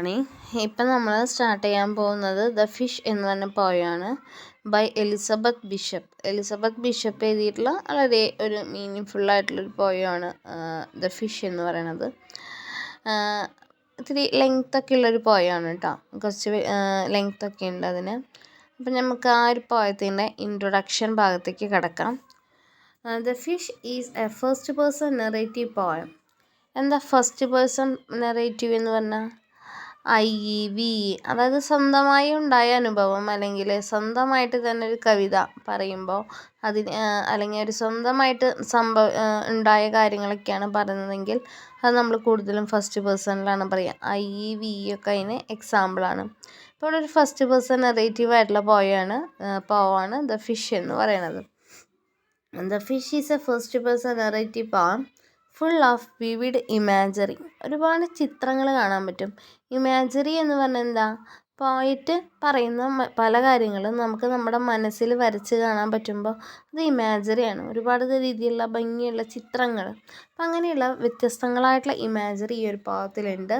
Morning. ഇപ്പം നമ്മൾ start ചെയ്യാൻ പോകുന്നത് ദ ഫിഷ് എന്ന് പറഞ്ഞ പോയമാണ് ബൈ എലിസബത്ത് ബിഷപ്പ് എഴുതിയിട്ടുള്ള വളരെ ഒരു മീനിങ് ഫുള്ളായിട്ടുള്ളൊരു പോയമാണ് ദ ഫിഷ് എന്ന് പറയുന്നത്. ഇത്തിരി ലെങ്ത്തൊക്കെ ഉള്ളൊരു പോയമാണ് കേട്ടോ, കുറച്ച് ലെങ്ത്തൊക്കെ ഉണ്ട് അതിന്. അപ്പം നമുക്ക് ആ ഒരു പോയത്തിൻ്റെ ഇൻട്രൊഡക്ഷൻ ഭാഗത്തേക്ക് കിടക്കാം. The fish is A first person narrative poem. എന്താ ഫസ്റ്റ് പേഴ്സൺ നെറേറ്റീവ് എന്ന് പറഞ്ഞാൽ വി, അതായത് സ്വന്തമായി ഉണ്ടായ അനുഭവം അല്ലെങ്കിൽ സ്വന്തമായിട്ട് തന്നെ ഒരു കവിത പറയുമ്പോൾ അതിന് അല്ലെങ്കിൽ ഒരു സ്വന്തമായിട്ട് ഉണ്ടായ കാര്യങ്ങളൊക്കെയാണ് പറയുന്നതെങ്കിൽ അത് നമ്മൾ കൂടുതലും ഫസ്റ്റ് പേഴ്സണിലാണ് പറയുക. വി ഒക്കെ അതിന് എക്സാമ്പിളാണ്. ഇപ്പോൾ ഇവിടെ ഒരു ഫസ്റ്റ് പേഴ്സൺ നെറേറ്റീവ് ആയിട്ടുള്ള പോവാണ് ദ ഫിഷ് എന്ന് പറയുന്നത്. The fish is A first person narrative പോം ഫുൾ ഓഫ് വിവിഡ് ഇമാജറി. ഒരുപാട് ചിത്രങ്ങൾ കാണാൻ പറ്റും. ഇമാജറി എന്ന് പറഞ്ഞാൽ എന്താ? പോയിട്ട് പറയുന്ന പല കാര്യങ്ങളും നമുക്ക് നമ്മുടെ മനസ്സിൽ വരച്ച് കാണാൻ പറ്റുമ്പോൾ അത് ഇമാജറിയാണ്. ഒരുപാട് രീതിയിലുള്ള ഭംഗിയുള്ള ചിത്രങ്ങൾ. അപ്പം അങ്ങനെയുള്ള വ്യത്യസ്തങ്ങളായിട്ടുള്ള ഇമാജറി ഈ ഒരു പോയത്തിലുണ്ട്.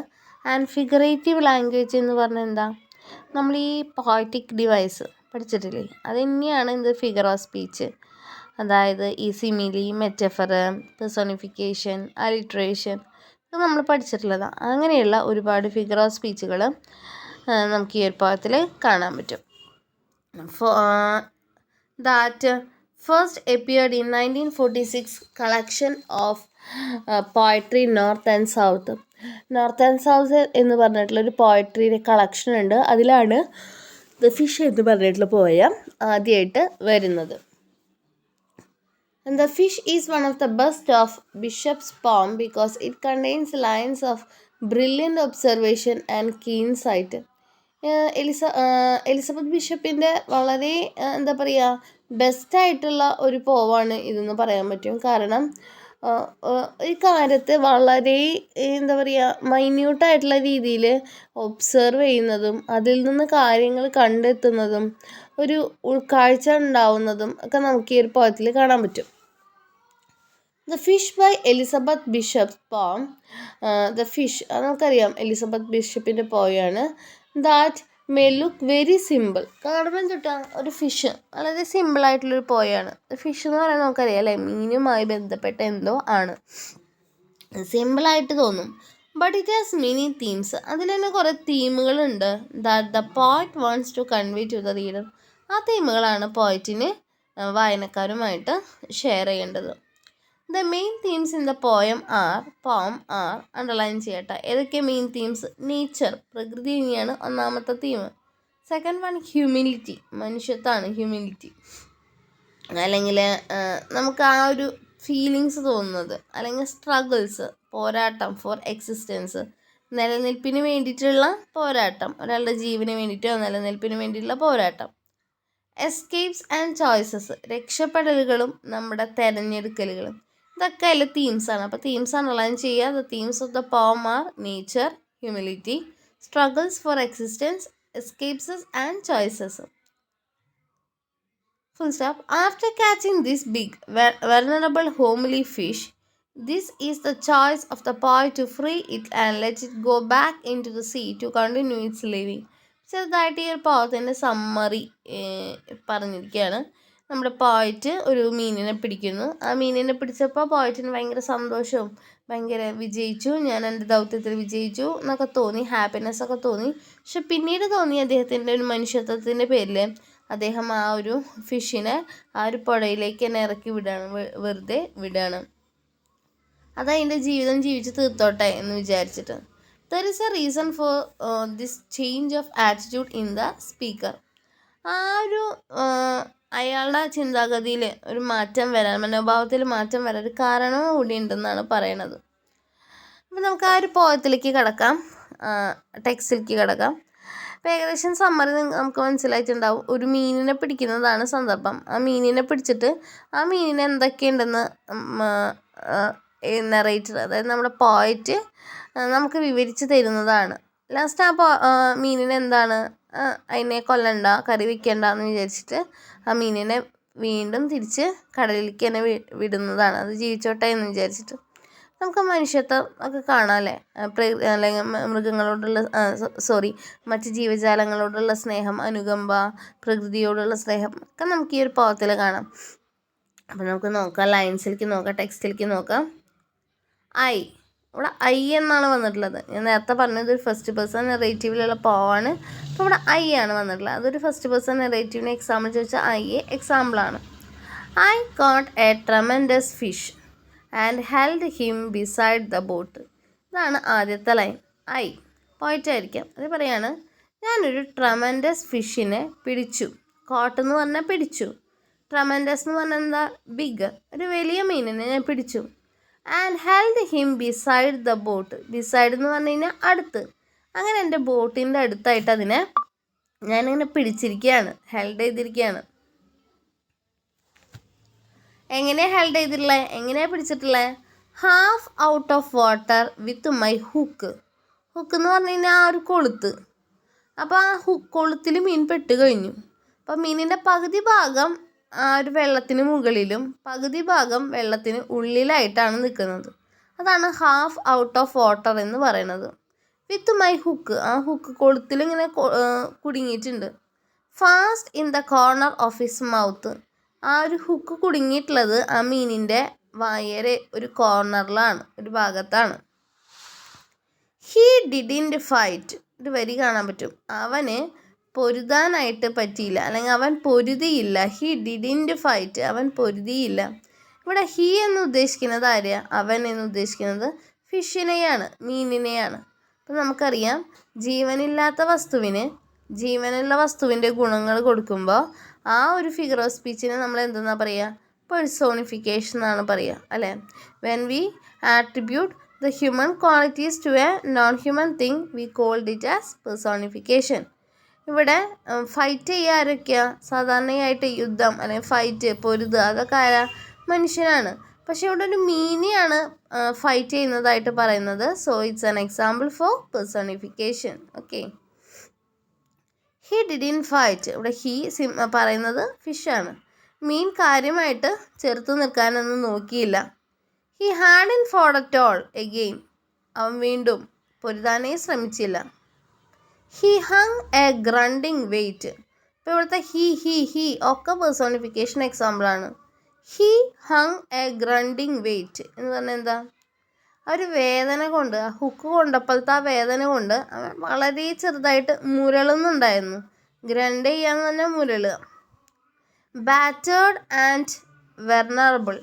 ആൻഡ് ഫിഗറേറ്റീവ് ലാംഗ്വേജ് എന്ന് പറഞ്ഞാൽ എന്താ? നമ്മൾ ഈ പോയറ്റിക് ഡിവൈസ് പഠിച്ചിട്ടില്ലേ? അത് തന്നെയാണ് ഇത് ഫിഗർ ഓഫ് സ്പീച്ച്. അതായത് ഈ സിമിലി, മെറ്റഫർ, പെർസോണിഫിക്കേഷൻ, അലിട്രേഷൻ ഇത് നമ്മൾ പഠിച്ചിട്ടുള്ളതാണ്. അങ്ങനെയുള്ള ഒരുപാട് ഫിഗർ ഓഫ് സ്പീച്ചുകൾ നമുക്ക് ഈ ഒരു പോയത്തിൽ കാണാൻ പറ്റും. That first appeared in 1946 collection of poetry north and south എന്ന് പറഞ്ഞിട്ടുള്ളൊരു പോയട്രിയുടെ കളക്ഷൻ ഉണ്ട്. അതിലാണ് ദ ഫിഷ് എന്ന് പറഞ്ഞിട്ടുള്ള പോയം ആദ്യമായിട്ട് വരുന്നത്. And the fish is one of the best of Bishop's poem because it contains lines of brilliant observation and keen sight. Elizabeth ബിഷപ്പിൻ്റെ വളരെ എന്താ പറയുക ബെസ്റ്റായിട്ടുള്ള ഒരു പോവാണ് ഇതെന്ന് പറയാൻ പറ്റും. കാരണം ഈ കാര്യത്തെ വളരെ എന്താ പറയുക മൈന്യൂട്ടായിട്ടുള്ള രീതിയിൽ ഒബ്സർവ് ചെയ്യുന്നതും അതിൽ നിന്ന് കാര്യങ്ങൾ കണ്ടെത്തുന്നതും ഒരു ഉൾക്കാഴ്ച ഉണ്ടാവുന്നതും ഒക്കെ നമുക്ക് ഈ ഒരു പോയത്തിൽ കാണാൻ പറ്റും. The fish by Elizabeth Bishop poem. The fish നമുക്കറിയാം എലിസബത്ത് ബിഷപ്പിൻ്റെ പോയാണ്. That may look very simple. കാണുമ്പോൾ തൊട്ടാ ഒരു ഫിഷ് വളരെ സിമ്പിളായിട്ടുള്ളൊരു പോയാണ്. ഫിഷ് എന്ന് പറയുന്നത് നമുക്കറിയാം അല്ലേ, മീനുമായി ബന്ധപ്പെട്ട എന്തോ ആണ്, സിമ്പിളായിട്ട് തോന്നും. But it has many themes. അതിൽ തന്നെ കുറേ തീമുകളുണ്ട്. That the poet wants to convey to the reader. ആ തീമുകളാണ് പോയറ്റിന് വായനക്കാരുമായിട്ട് ഷെയർ ചെയ്യേണ്ടത്. The main themes in the poem are underline ചെയ്യട്ടെ. ഏതൊക്കെ മെയിൻ തീംസ്? നേച്ചർ, പ്രകൃതി തന്നെയാണ് ഒന്നാമത്തെ തീം. സെക്കൻഡ് വൺ ഹ്യൂമിലിറ്റി, മനുഷ്യത്വമാണ് ഹ്യൂമിലിറ്റി. അല്ലെങ്കിൽ നമുക്ക് ആ ഒരു ഫീലിങ്സ് തോന്നുന്നത്. അല്ലെങ്കിൽ സ്ട്രഗിൾസ്, പോരാട്ടം ഫോർ എക്സിസ്റ്റൻസ്, നിലനിൽപ്പിന് വേണ്ടിയിട്ടുള്ള പോരാട്ടം, ഒരാളുടെ ജീവന് വേണ്ടിയിട്ടോ നിലനിൽപ്പിന് വേണ്ടിയിട്ടുള്ള പോരാട്ടം. എസ്കേപ്സ് ആൻഡ് ചോയ്സസ്, രക്ഷപ്പെടലുകളും നമ്മുടെ തിരഞ്ഞെടുക്കലുകളും. ഇതൊക്കെ അതിൽ തീംസാണ്. അപ്പോൾ തീംസ് അണ്ടർലൈൻ ചെയ്യുക. The themes of the poem are nature, humility, struggles for existence, escapes and choices. Full stop. After catching this big, vulnerable, homely fish, this is the choice of the poet to free it and let it go back into the sea to continue its living. ചെറുതായിട്ട് ഈ ഒരു പോയത്തിൻ്റെ summary പറഞ്ഞിരിക്കുകയാണ്. നമ്മുടെ poet ഒരു മീനിനെ പിടിക്കുന്നു. ആ മീനിനെ പിടിച്ചപ്പോൾ പോയറ്റിന് ഭയങ്കര സന്തോഷവും ഭയങ്കര വിജയിച്ചു, ഞാൻ എൻ്റെ ദൗത്യത്തിൽ വിജയിച്ചു എന്നൊക്കെ തോന്നി, ഹാപ്പിനെസ് ഒക്കെ തോന്നി. പക്ഷെ പിന്നീട് തോന്നി അദ്ദേഹത്തിൻ്റെ ഒരു മനുഷ്യത്വത്തിൻ്റെ പേരിൽ അദ്ദേഹം ആ ഒരു ഫിഷിനെ ആ ഒരു പുഴയിലേക്ക് തന്നെ ഇറക്കി വെറുതെ വിടുകയാണ്. അതതിൻ്റെ ജീവിതം ജീവിച്ച് തീർത്തോട്ടെ എന്ന് വിചാരിച്ചിട്ട്. There is A reason for this change of attitude in the speaker. ആ ഒരു അയാളുടെ ചിന്താഗതിയിൽ ഒരു മാറ്റം വരാൻ, മനോഭാവത്തിൽ മാറ്റം വരാൻ ഒരു കാരണം കൂടി ഉണ്ടെന്നാണ് പറയണത്. അപ്പം നമുക്ക് ആ ഒരു പോയത്തിലേക്ക് കിടക്കാം, ടെക്സ്റ്റിലേക്ക് കിടക്കാം. അപ്പോൾ ഏകദേശം സമ്മറി നമുക്ക് മനസ്സിലായിട്ടുണ്ടാവും. ഒരു മീനിനെ പിടിക്കുന്നതാണ് സന്ദർഭം. ആ മീനിനെ പിടിച്ചിട്ട് ആ മീനിന് എന്തൊക്കെയുണ്ടെന്ന് നറേറ്റർ, അതായത് നമ്മുടെ പോയറ്റ് നമുക്ക് വിവരിച്ച് തരുന്നതാണ്. ലാസ്റ്റ് ആ മീനിന് എന്താണ്, അതിനെ കൊല്ലണ്ട, കറി വയ്ക്കണ്ട എന്ന് വിചാരിച്ചിട്ട് ആ മീനിനെ വീണ്ടും തിരിച്ച് കടലിലേക്ക് തന്നെ വിടുന്നതാണ്, അത് ജീവിച്ചോട്ടെ എന്ന് വിചാരിച്ചിട്ട്. നമുക്ക് മനുഷ്യത്വം ഒക്കെ കാണാം അല്ലേ, അല്ലെങ്കിൽ മൃഗങ്ങളോടുള്ള മറ്റ് ജീവജാലങ്ങളോടുള്ള സ്നേഹം, അനുകമ്പ, പ്രകൃതിയോടുള്ള സ്നേഹം ഒക്കെ നമുക്ക് ഈ ഒരു പോയത്തിൽ കാണാം. അപ്പം നമുക്ക് നോക്കാം, ലൈൻസിലേക്ക് നോക്കാം, ടെക്സ്റ്റിലേക്ക് നോക്കാം. ഐ, ഇവിടെ ഐ എന്നാണ് വന്നിട്ടുള്ളത്. ഞാൻ നേരത്തെ പറഞ്ഞത് ഒരു ഫസ്റ്റ് പേഴ്സൺ നെറേറ്റീവിലുള്ള പോവാണ്. അപ്പോൾ ഇവിടെ ഐ ആണ് വന്നിട്ടുള്ളത്. അതൊരു ഫസ്റ്റ് പേഴ്സൺ നെറേറ്റീവിന് എക്സാമ്പിൾ ചോദിച്ചാൽ ഐ എക്സാമ്പിളാണ്. I caught a tremendous fish and held him beside the boat. ഇതാണ് ആദ്യത്തെ ലൈൻ. ഐ പോയിട്ടായിരിക്കാം. അത് പറയാണ്, ഞാനൊരു ട്രമെൻഡസ് ഫിഷിനെ പിടിച്ചു. കോട്ട് എന്ന് പറഞ്ഞാൽ പിടിച്ചു. ട്രമെൻഡസ് എന്ന് പറഞ്ഞാൽ എന്താ, ബിഗ്, ഒരു വലിയ മീനിനെ ഞാൻ പിടിച്ചു. And held him beside the boat. Beside എന്ന് പറഞ്ഞു കഴിഞ്ഞാൽ അടുത്ത്. അങ്ങനെ എൻ്റെ ബോട്ടിൻ്റെ അടുത്തായിട്ട് അതിനെ ഞാനിങ്ങനെ പിടിച്ചിരിക്കുകയാണ്, ഹെൽഡ് ചെയ്തിരിക്കുകയാണ്. എങ്ങനെയാണ് ഹെൽഡ് ചെയ്തിട്ടുള്ളത്, എങ്ങനെയാണ് പിടിച്ചിട്ടുള്ളത്? Half out of water with my hook. Hook എന്ന് പറഞ്ഞു കഴിഞ്ഞാൽ ആ ഒരു കൊളുത്ത്. അപ്പോൾ ആ കൊളുത്തിൽ മീൻ പെട്ട് കഴിഞ്ഞു. അപ്പോൾ മീനിൻ്റെ പകുതി ഭാഗം ആ ഒരു വെള്ളത്തിന് മുകളിലും പകുതി ഭാഗം വെള്ളത്തിന് ഉള്ളിലായിട്ടാണ് നിൽക്കുന്നത്. അതാണ് ഹാഫ് ഔട്ട് ഓഫ് വാട്ടർ എന്ന് പറയുന്നത്. വിത്ത് മൈ ഹുക്ക്, ആ ഹുക്ക് കൊളുത്തിൽ ഇങ്ങനെ കുടുങ്ങിയിട്ടുണ്ട്. Fast in the corner of his mouth. ആ ഒരു ഹുക്ക് കുടുങ്ങിയിട്ടുള്ളത് ആ മീനിൻ്റെ വായരെ ഒരു കോർണറിലാണ്, ഒരു ഭാഗത്താണ്. He didn't fight. ഒരു വരി കാണാൻ പറ്റും. അവന് പൊരുതാനായിട്ട് പറ്റിയില്ല, അല്ലെങ്കിൽ അവൻ പൊരുതിയില്ല. ഹീ ഡിഡിൻറ്റ് ഫൈറ്റ്, അവൻ പൊരുതിയില്ല. ഇവിടെ ഹീ എന്ന് ഉദ്ദേശിക്കുന്നത് ആരെയാ? അവൻ എന്ന് ഉദ്ദേശിക്കുന്നത് ഫിഷിനെയാണ്, മീനിനെയാണ്. അപ്പം നമുക്കറിയാം, ജീവനില്ലാത്ത വസ്തുവിന് ജീവനുള്ള വസ്തുവിൻ്റെ ഗുണങ്ങൾ കൊടുക്കുമ്പോൾ ആ ഒരു ഫിഗർ ഓഫ് സ്പീച്ചിനെ നമ്മൾ എന്തെന്നാ പറയുക? പേഴ്സോണിഫിക്കേഷൻ എന്നാണ് പറയുക, അല്ലേ? When we attribute the human qualities to a non human thing we called it as personification. ഇവിടെ ഫൈറ്റ് ചെയ്യുക ആരൊക്കെയാണ്? സാധാരണയായിട്ട് യുദ്ധം അല്ലെങ്കിൽ ഫൈറ്റ്, പൊരുത്, അതൊക്കെ ആരാ? മനുഷ്യനാണ്. പക്ഷെ ഇവിടെ ഒരു മീനിയാണ് ഫൈറ്റ് ചെയ്യുന്നതായിട്ട് പറയുന്നത്. So it's an example for personification. Okay, he didn't fight. ഇവിടെ ഹി പറയുന്നത് ഫിഷാണ്. മീൻ കാര്യമായിട്ട് ചെറുത്തു നിൽക്കാനൊന്നും നോക്കിയില്ല. He hadn't fought at all again. അവൻ വീണ്ടും പൊരുതാനേ ശ്രമിച്ചില്ല. He hung a grunting weight. ഇപ്പോൾ ഇവിടുത്തെ ഹി ഒക്കെ പേഴ്സോണിഫിക്കേഷൻ എക്സാമ്പിളാണ്. He hung a grunting weight എന്ന് പറഞ്ഞാൽ എന്താ? ആ ഒരു വേദന കൊണ്ട്, ആ ഹുക്ക് കൊണ്ടപ്പോഴത്തെ ആ വേദന കൊണ്ട് അവൻ വളരെ ചെറുതായിട്ട് മുരളുന്നുണ്ടായിരുന്നു. ഗ്രണ്ട് ചെയ്യാന്ന് പറഞ്ഞാൽ മുരളുക. ബാറ്റേർഡ് ആൻഡ് വെർണറബിൾ.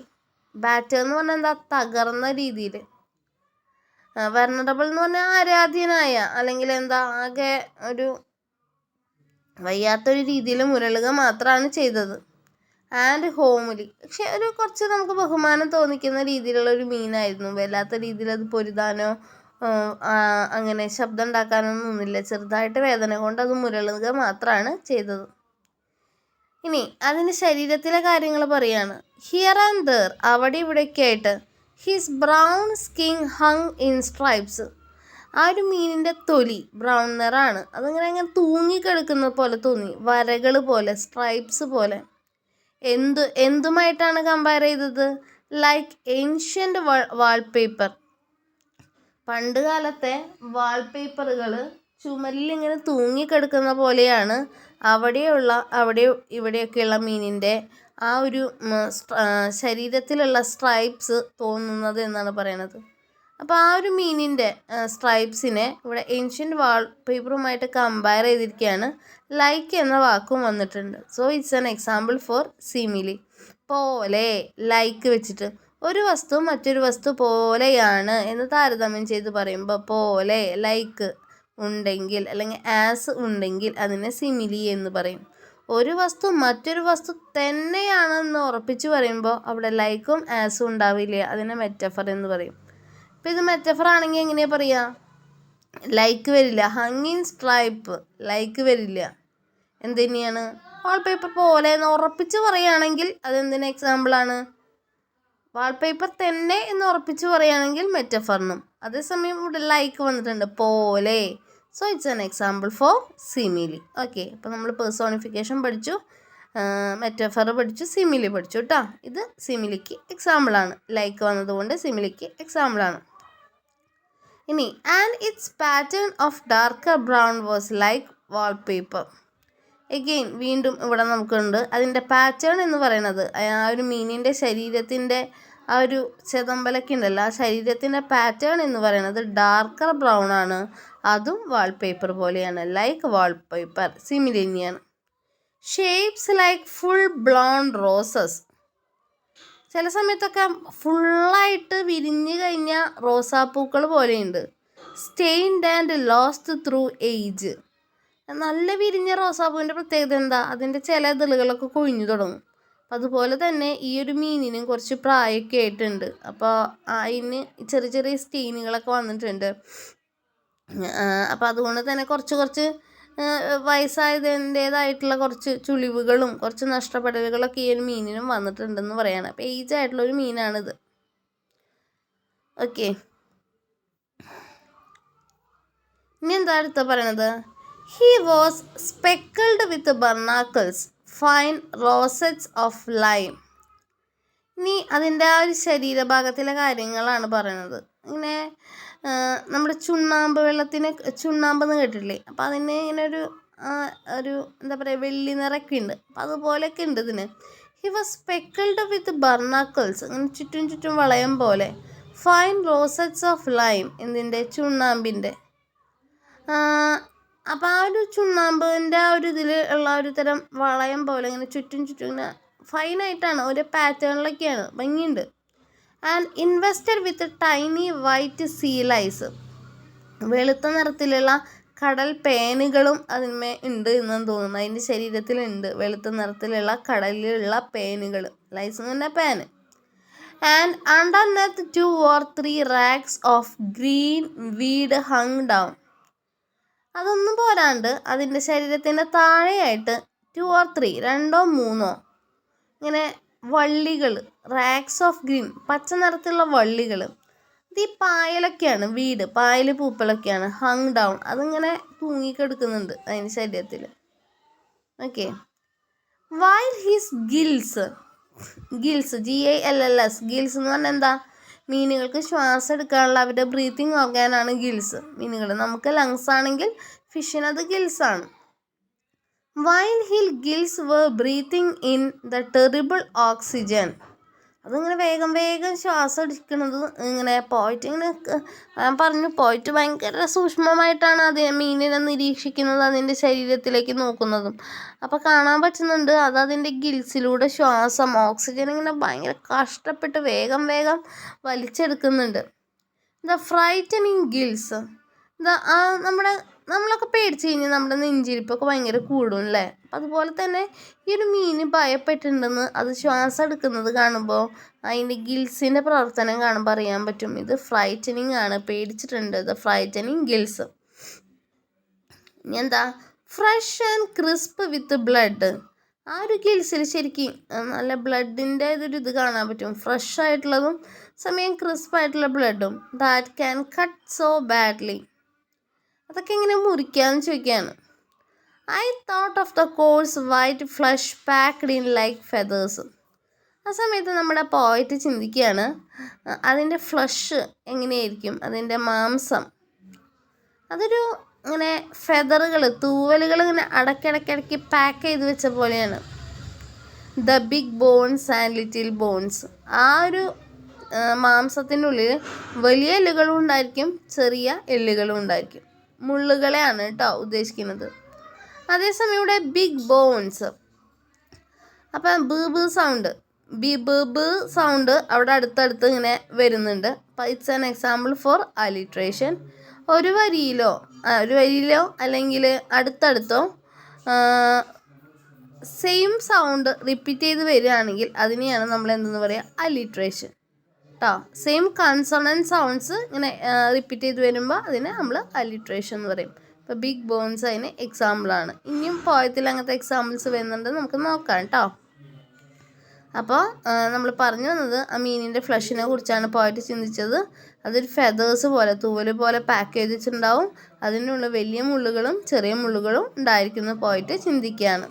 ബാറ്റേർ എന്ന് പറഞ്ഞാൽ എന്താ? തകർന്ന രീതിയിൽ. വെർണറബിൾ എന്ന് പറഞ്ഞാൽ ആരാധ്യനായ, അല്ലെങ്കിൽ എന്താ, ആകെ ഒരു വയ്യാത്തൊരു രീതിയിൽ മുരളുക മാത്രമാണ് ചെയ്തത്. ആൻഡ് ഹോംലി, പക്ഷെ ഒരു കുറച്ച് നമുക്ക് ബഹുമാനം തോന്നിക്കുന്ന രീതിയിലുള്ള ഒരു മീനായിരുന്നു. വല്ലാത്ത രീതിയിൽ അത് പൊരുതാനോ അങ്ങനെ ശബ്ദം ഉണ്ടാക്കാനൊന്നും ഒന്നുമില്ല. ചെറുതായിട്ട് വേദന കൊണ്ട് അത് മുരളുക മാത്രമാണ് ചെയ്തത്. ഇനി അതിൻ്റെ ശരീരത്തിലെ കാര്യങ്ങൾ പറയാണ്. ഹിയർ ആൻഡ് ദർ, അവിടെ ഇവിടെയൊക്കെ ആയിട്ട്. His brown skin hung in stripes. ആ ഒരു മീനിൻ്റെ തൊലി ബ്രൗൺ നിറാണ്. അങ്ങനെ തൂങ്ങിക്കിടക്കുന്ന പോലെ തോന്നി, വരകൾ പോലെ, സ്ട്രൈപ്സ് പോലെ. എന്തുമായിട്ടാണ് കമ്പയർ ചെയ്തത്? Like ancient wallpaper. പണ്ട് കാലത്തെ വാൾപേപ്പറുകൾ ചുമരിൽ ഇങ്ങനെ തൂങ്ങിക്കിടക്കുന്ന പോലെയാണ് അവിടെ ഇവിടെയൊക്കെയുള്ള മീനിൻ്റെ ആ ഒരു ശരീരത്തിലുള്ള സ്ട്രൈപ്സ് തോന്നുന്നത് എന്നാണ് പറയണത്. അപ്പോൾ ആ ഒരു മീനിൻ്റെ സ്ട്രൈപ്സിനെ ഇവിടെ ഏൻഷ്യൻ്റ് വാൾപേപ്പറുമായിട്ട് കമ്പയർ ചെയ്തിരിക്കുകയാണ്. ലൈക്ക് എന്ന വാക്കും വന്നിട്ടുണ്ട്. So it's an example for simile. പോലെ, ലൈക്ക് വെച്ചിട്ട് ഒരു വസ്തു മറ്റൊരു വസ്തു പോലെയാണ് എന്ന് താരതമ്യം ചെയ്ത് പറയുമ്പോൾ പോലെ, ലൈക്ക് ഉണ്ടെങ്കിൽ അല്ലെങ്കിൽ ആസ് ഉണ്ടെങ്കിൽ അതിനെ സിമിലി എന്ന് പറയും. ഒരു വസ്തു മറ്റൊരു വസ്തു തന്നെയാണെന്ന് ഉറപ്പിച്ച് പറയുമ്പോൾ അവിടെ ലൈക്കും ആസും ഉണ്ടാവില്ല, അതിനെ മെറ്റഫർ എന്ന് പറയും. ഇപ്പോൾ ഇത് മെറ്റഫർ ആണെങ്കിൽ എങ്ങനെയാണ് പറയുക? ലൈക്ക് വരില്ല. ഹങ്ങിങ് സ്ട്രൈപ്പ്, ലൈക്ക് വരില്ല. എന്തുതന്നെയാണ്? വാൾപേപ്പർ പോലെ എന്ന് ഉറപ്പിച്ച് പറയുകയാണെങ്കിൽ അതെന്തിന് എക്സാമ്പിളാണ്? വാൾപേപ്പർ തന്നെ എന്ന് ഉറപ്പിച്ച് പറയുകയാണെങ്കിൽ മെറ്റഫറിനും. അതേസമയം ഇവിടെ ലൈക്ക് വന്നിട്ടുണ്ട്, പോലെ. So it's an example for simile. Okay, അപ്പോൾ നമ്മൾ പേഴ്സോണിഫിക്കേഷൻ പഠിച്ചു. മെറ്റഫർ പഠിച്ചു, സിമിലി പഠിച്ചു കേട്ടോ. ഇത് സിമിലിക്ക് എക്സാമ്പിളാണ്, ലൈക്ക് വന്നതുകൊണ്ട് സിമിലിക്ക് എക്സാമ്പിളാണ്. ഇനി and it's pattern of darker brown was like wallpaper. Again വീണ്ടും ഇവിടെ നമുക്കുണ്ട് അതിൻ്റെ പാറ്റേൺ എന്ന് പറയുന്നത് ആ ഒരു മീനിൻ്റെ ശരീരത്തിൻ്റെ ആ ഒരു ചെതമ്പലൊക്കെ ഉണ്ടല്ലോ, ആ ശരീരത്തിൻ്റെ പാറ്റേൺ എന്ന് പറയുന്നത് ഡാർക്കർ ബ്രൗൺ ആണ്. അതും വാൾപേപ്പർ പോലെയാണ്, ലൈക്ക് വാൾപേപ്പർ, സിമിലിനിയാണ്. Shapes like full blown roses. ചില സമയത്തൊക്കെ ഫുള്ളായിട്ട് വിരിഞ്ഞ് കഴിഞ്ഞ റോസാപ്പൂക്കൾ പോലെയുണ്ട്. Stained and lost through age. നല്ല വിരിഞ്ഞ റോസാപ്പൂവിൻ്റെ പ്രത്യേകത എന്താ, അതിൻ്റെ ചില ഇതളുകളൊക്കെ കൊഴിഞ്ഞു തുടങ്ങും. അപ്പം അതുപോലെ തന്നെ ഈ ഒരു മീനിനും കുറച്ച് പ്രായമൊക്കെ ആയിട്ടുണ്ട്. അപ്പോൾ അതിന് ചെറിയ ചെറിയ സ്റ്റെയിനുകളൊക്കെ വന്നിട്ടുണ്ട്. അപ്പോൾ അതുകൊണ്ട് തന്നെ കുറച്ച് വയസ്സായതിൻ്റേതായിട്ടുള്ള കുറച്ച് ചുളിവുകളും കുറച്ച് നഷ്ടപ്പെടലുകളൊക്കെ ഈ ഒരു മീനിനും വന്നിട്ടുണ്ടെന്ന് പറയാണ്. അപ്പോൾ ഏജ് ആയിട്ടുള്ളൊരു മീനാണിത്. ഓക്കെ, ഇനി എന്താ അടുത്ത പറയണത്? He was speckled with barnacles fine rosettes of lime. ഇനി അതിൻ്റെ ആ ഒരു ശരീരഭാഗത്തിലെ കാര്യങ്ങളാണ് പറയുന്നത്. ഇങ്ങനെ നമ്മുടെ ചുണ്ണാമ്പ് വെള്ളത്തിന് ചുണ്ണാമ്പെന്ന് കേട്ടിട്ടില്ലേ, അപ്പോൾ അതിന് ഇങ്ങനെ ഒരു എന്താ പറയുക വെള്ളി നിറമൊക്കെ ഉണ്ട്. അപ്പോൾ അതുപോലെയൊക്കെ ഉണ്ട് ഇതിന്. ഹി വാസ് സ്പെക്കിൾഡ് വിത്ത് ബർണാക്കിൾസ്, അങ്ങനെ ചുറ്റും ചുറ്റും വളയം പോലെ. ഫൈൻ റോസറ്റ്സ് ഓഫ് ലൈം, എന്തിൻ്റെ, ചുണ്ണാമ്പിൻ്റെ. അപ്പോൾ ആ ഒരു ചുണ്ണാമ്പിൻ്റെ ആ ഒരു ഇതിൽ ഉള്ള ഒരു തരം വളയം പോലെ ഇങ്ങനെ ചുറ്റും ഇങ്ങനെ ഫൈനായിട്ടാണ്, ഒരു പാറ്റേണിലൊക്കെയാണ്, ഭംഗിയുണ്ട്. And infested with tiny white sea lice. വെളുത്ത നിറത്തിലുള്ള കടൽ പേനുകളും അതിന്മേ ഉണ്ട് എന്നു തോന്നുന്നു. അതിൻ്റെ ശരീരത്തിലുണ്ട് വെളുത്ത നിറത്തിലുള്ള കടലിലുള്ള പേനുകൾ. ലൈസ് എന്ന് പറഞ്ഞാൽ പേന്. And underneath 2 or 3 rags of green weed hung down. അതൊന്നും പോരാണ്ട് അതിൻ്റെ ശരീരത്തിൻ്റെ താഴെയായിട്ട് 2 or 3, 2 or 3 ഇങ്ങനെ വള്ളികൾ, റാക്സ് ഓഫ് ഗ്രീൻ, പച്ച നിറത്തിലുള്ള വള്ളികൾ. ഇത് ഈ പായലൊക്കെയാണ്, വീട് പായൽ പൂക്കളൊക്കെയാണ്. ഹങ് ഡൗൺ, അതിങ്ങനെ തൂങ്ങിക്കെടുക്കുന്നുണ്ട് അതിൻ്റെ ശരീരത്തിൽ. Okay, while his gills, GILLS, gills എന്ന് പറഞ്ഞാൽ എന്താ, മീനുകൾക്ക് ശ്വാസം എടുക്കാനുള്ള അവരുടെ ബ്രീത്തിങ് ഓർഗാനാണ് ഗിൽസ്. മീനുകൾ, നമുക്ക് ലങ്സ് ആണെങ്കിൽ ഫിഷിനത് ഗിൽസാണ്. While his gills were breathing in the terrible oxygen. അതിങ്ങനെ വേഗം വേഗം ശ്വാസം എടുക്കുന്നത് ഇങ്ങനെ പോയിട്ട് ഇങ്ങനെ ഞാൻ പറഞ്ഞു, പോയിട്ട് ഭയങ്കര സൂക്ഷ്മമായിട്ടാണ് അത് മീനിനെ നിരീക്ഷിക്കുന്നത്, അതിൻ്റെ ശരീരത്തിലേക്ക് നോക്കുന്നതും. അപ്പോൾ കാണാൻ പറ്റുന്നുണ്ട് അത് അതിൻ്റെ ഗിൽസിലൂടെ ശ്വാസം, ഓക്സിജൻ ഇങ്ങനെ ഭയങ്കര കഷ്ടപ്പെട്ട് വേഗം വേഗം വലിച്ചെടുക്കുന്നുണ്ട്. The frightening gills. നമ്മളൊക്കെ പേടിച്ച് കഴിഞ്ഞാൽ നമ്മുടെ നെഞ്ചിരിപ്പൊക്കെ ഭയങ്കര കൂടും അല്ലേ. അപ്പം അതുപോലെ തന്നെ ഈ ഒരു മീൻ ഭയപ്പെട്ടിട്ടുണ്ടെന്ന് അത് ശ്വാസം എടുക്കുന്നത് കാണുമ്പോൾ അതിൻ്റെ ഗിൽസിൻ്റെ പ്രവർത്തനം കാണുമ്പോൾ അറിയാൻ പറ്റും. ഇത് ഫ്രൈറ്റനിങ് ആണ്, പേടിച്ചിട്ടുണ്ട്. The frightening gills. ഇനി എന്താ, fresh and crisp with blood. ആ ഒരു ഗിൽസിൽ ശരിക്കും നല്ല ബ്ലഡിൻ്റെ ഇത് കാണാൻ പറ്റും. ഫ്രഷ് ആയിട്ടുള്ളതും സമയം ക്രിസ്പായിട്ടുള്ള ബ്ലഡും. That can cut so badly. അതൊക്കെ എങ്ങനെ മുറിക്കാമെന്ന് ചോദിക്കുകയാണ്. I thought of the coarse white flesh packed in like feathers. ആ സമയത്ത് നമ്മുടെ പോയിട്ട് ചിന്തിക്കുകയാണ് അതിൻ്റെ ഫ്ലഷ് എങ്ങനെയായിരിക്കും, അതിൻ്റെ മാംസം അതൊരു ഇങ്ങനെ ഫെതറുകൾ, തൂവലുകൾ ഇങ്ങനെ അടക്കിടക്കിടക്ക് പാക്ക് ചെയ്ത് വെച്ച പോലെയാണ്. The big bones and little bones. ആ ഒരു മാംസത്തിൻ്റെ ഉള്ളിൽ വലിയ എല്ലുകളും ഉണ്ടായിരിക്കും, ചെറിയ എല്ലുകളും ഉണ്ടായിരിക്കും. മുള്ളുകളെയാണ് കേട്ടോ ഉദ്ദേശിക്കുന്നത്. അതേസമയം ഇവിടെ ബിഗ് ബോൺസ്. അപ്പം ബ് സൗണ്ട് അവിടെ അടുത്തടുത്ത് ഇങ്ങനെ വരുന്നുണ്ട്. അപ്പം it's an example four alliteration. ഒരു വരിയിലോ അല്ലെങ്കിൽ അടുത്തടുത്തോ സെയിം സൗണ്ട് റിപ്പീറ്റ് ചെയ്ത് വരികയാണെങ്കിൽ അതിനെയാണ് നമ്മൾ എന്തെന്ന് പറയുക, അലിട്രേഷൻ കേട്ടോ. സെയിം കൺസണൻറ്റ് സൗണ്ട്സ് ഇങ്ങനെ റിപ്പീറ്റ് ചെയ്ത് വരുമ്പോൾ അതിനെ നമ്മൾ അലിട്രേഷൻ എന്ന് പറയും. ഇപ്പോൾ ബിഗ് ബോൺസ് അതിന് എക്സാമ്പിളാണ്. ഇനിയും പോയത്തിൽ അങ്ങനത്തെ എക്സാമ്പിൾസ് വരുന്നുണ്ട്, നമുക്ക് നോക്കാം കേട്ടോ. അപ്പോൾ നമ്മൾ പറഞ്ഞു വന്നത് ആ മീനിൻ്റെ ഫ്ലഷിനെ കുറിച്ചാണ് പോയിട്ട് ചിന്തിച്ചത്. അതൊരു ഫെതേഴ്സ് പോലെ, തൂവൽ പോലെ പാക്ക് ചെയ്ത് വെച്ചിട്ടുണ്ടാവും. അതിനുള്ള വലിയ മുള്ളുകളും ചെറിയ മുള്ളുകളും ഉണ്ടായിരിക്കുന്ന പോയിട്ട് ചിന്തിക്കുകയാണ്.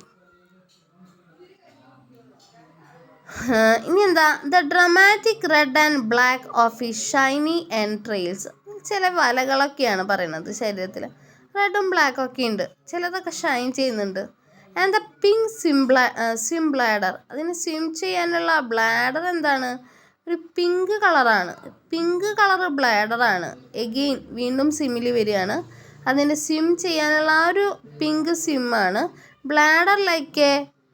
ഇനി എന്താ, the dramatic red and black of ഈ ഷൈനി എൻട്രെയിൽസ്. ചില വലകളൊക്കെയാണ് പറയുന്നത് ശരീരത്തിൽ, റെഡും ബ്ലാക്കും ഒക്കെ ഉണ്ട്, ചിലതൊക്കെ ഷൈൻ ചെയ്യുന്നുണ്ട്. And the pink swim bladder, അതിന് സ്വിം ചെയ്യാനുള്ള ബ്ലാഡർ എന്താണ്, ഒരു പിങ്ക് കളറാണ്, പിങ്ക് കളർ ബ്ലാഡറാണ്. എഗെയിൻ വീണ്ടും സിമിലി വരികയാണ്, അതിന് സ്വിം ചെയ്യാനുള്ള ആ ഒരു പിങ്ക് സ്വിമ്മാണ്. Bladder like a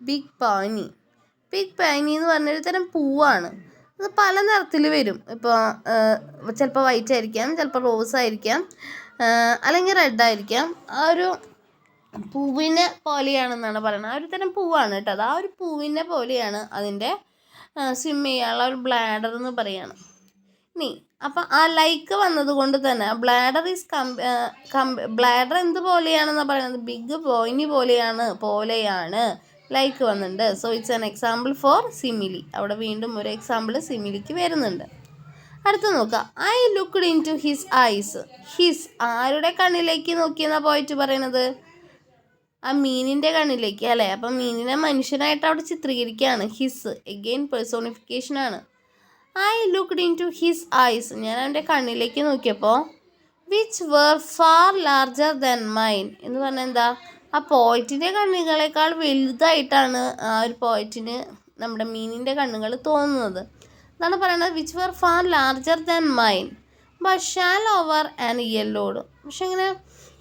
big peony. Big peony എന്ന് പറഞ്ഞൊരു തരം പൂവാണ്. അത് പല നിറത്തിൽ വരും. ഇപ്പോൾ ചിലപ്പോൾ വൈറ്റ് ആയിരിക്കാം, ചിലപ്പോൾ റോസ് ആയിരിക്കാം, അല്ലെങ്കിൽ റെഡ് ആയിരിക്കാം. ആ ഒരു പൂവിനെ പോലെയാണെന്നാണ് പറയുന്നത്. ആ ഒരു തരം പൂവാണ് കേട്ടോ അത്. ആ ഒരു പൂവിനെ പോലെയാണ് അതിൻ്റെ സ്വിം ചെയ്യാനുള്ള ഒരു ബ്ലാഡർ എന്ന് പറയുകയാണ്. ഇനി അപ്പം ആ ലൈക്ക് വന്നത് കൊണ്ട് തന്നെ ബ്ലാഡർ ബ്ലാഡർ എന്ത് പോലെയാണെന്നാണ് പറയുന്നത്, ബിഗ് പോയിനി പോലെയാണ് ലൈക്ക് വന്നിട്ടുണ്ട്. So it's an example for simile. അവിടെ വീണ്ടും ഒരു എക്സാമ്പിൾ സിമിലിക്ക് വരുന്നുണ്ട്. അടുത്ത് നോക്കുക, I looked into his eyes. His ആരുടെ കണ്ണിലേക്ക് നോക്കിയെന്നാ പോയിട്ട് പറയണത്, ആ മീനിൻ്റെ കണ്ണിലേക്ക് അല്ലേ. അപ്പം മീനിനെ മനുഷ്യനായിട്ട് അവിടെ ചിത്രീകരിക്കുകയാണ്. His again personification. I looked into his eyes, ഞാൻ അവൻ്റെ കണ്ണിലേക്ക് നോക്കിയപ്പോൾ, which were far larger than mine എന്ന് പറഞ്ഞാൽ എന്താ, ആ പോയിറ്റിൻ്റെ കണ്ണുകളേക്കാൾ വലുതായിട്ടാണ് ആ ഒരു പോയിറ്റിന് നമ്മുടെ മീനിൻ്റെ കണ്ണുകൾ തോന്നുന്നത്. അതാണ് പറയുന്നത്, which were far larger than mine but shallower and yellowed. പക്ഷെ ഇങ്ങനെ